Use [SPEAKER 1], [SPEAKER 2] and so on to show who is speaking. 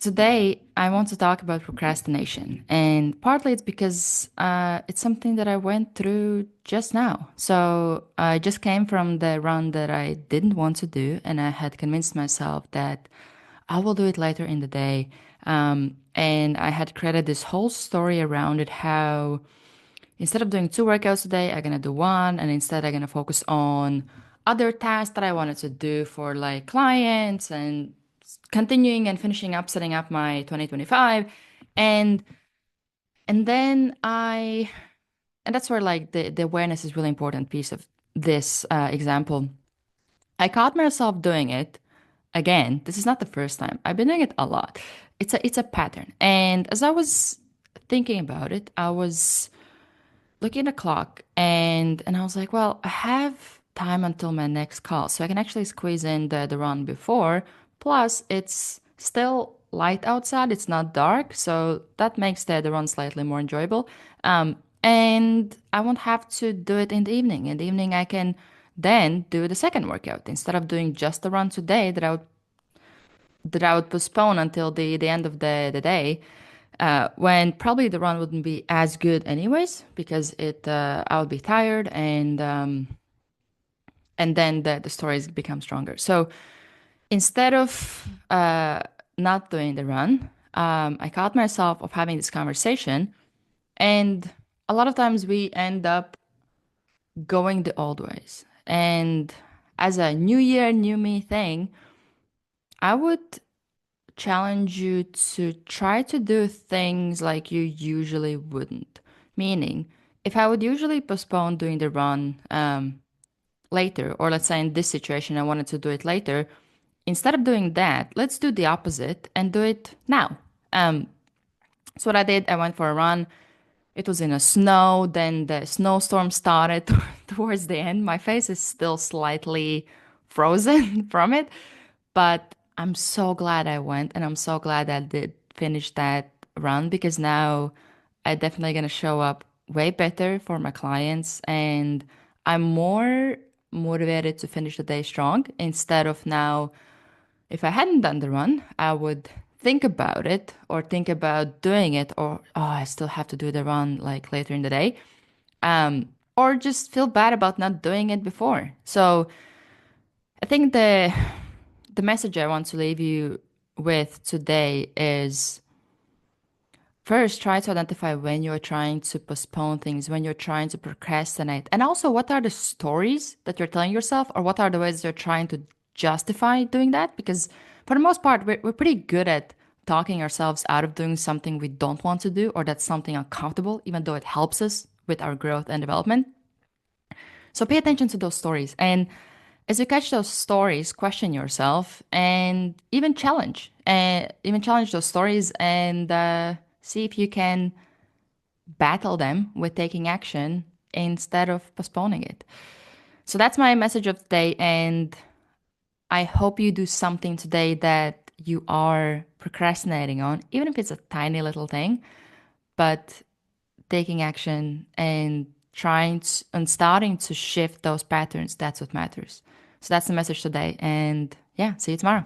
[SPEAKER 1] Today, I want to talk about procrastination, and partly it's because it's something that I went through just now. So I just came from the run that I didn't want to do, and I had convinced myself that I will do it later in the day. And I had created this whole story around it how instead of doing two workouts a day, I'm gonna do one, and instead I'm gonna focus on other tasks that I wanted to do for like clients and continuing and finishing up setting up my 2025. And and then I and that's where like the awareness is really important piece of this example. I caught myself doing it again. This is not the first time. I've been doing it a lot. It's a pattern. And as I was thinking about it, I was looking at the clock and I was like, well, I have time until my next call. So I can actually squeeze in the run before. Plus, it's still light outside. It's not dark. So that makes the run slightly more enjoyable. And I won't have to do it in the evening. In the evening, I can then do the second workout instead of doing just the run today that I would postpone until the end of the day, when probably the run wouldn't be as good anyways because it I would be tired and then the stories become stronger. So instead of not doing the run, I caught myself of having this conversation, and a lot of times we end up going the old ways. And as a new year, new me thing, I would challenge you to try to do things like you usually wouldn't. Meaning, if I would usually postpone doing the run later, or let's say in this situation, I wanted to do it later, instead of doing that, let's do the opposite and do it now. Um, so what I did, I went for a run. It was in a snow, then the snowstorm started towards the end. My face is still slightly frozen from it, but I'm so glad I went and I'm so glad I did finish that run because now I definitely gonna show up way better for my clients and I'm more motivated to finish the day strong instead of now if I hadn't done the run, I would think about it or think about doing it or oh, I still have to do the run like later in the day. Or just feel bad about not doing it before. So I think the message I want to leave you with today is first try to identify when you're trying to postpone things, when you're trying to procrastinate, and also what are the stories that you're telling yourself, or what are the ways you're trying to justify doing that? Because for the most part, we're pretty good at talking ourselves out of doing something we don't want to do, or that's something uncomfortable, even though it helps us with our growth and development. So pay attention to those stories. And as you catch those stories, question yourself and even challenge those stories and see if you can battle them with taking action instead of postponing it. So that's my message of the day. And I hope you do something today that you are procrastinating on, even if it's a tiny little thing, but taking action and and starting to shift those patterns, that's what matters. So that's the message today. And yeah, see you tomorrow.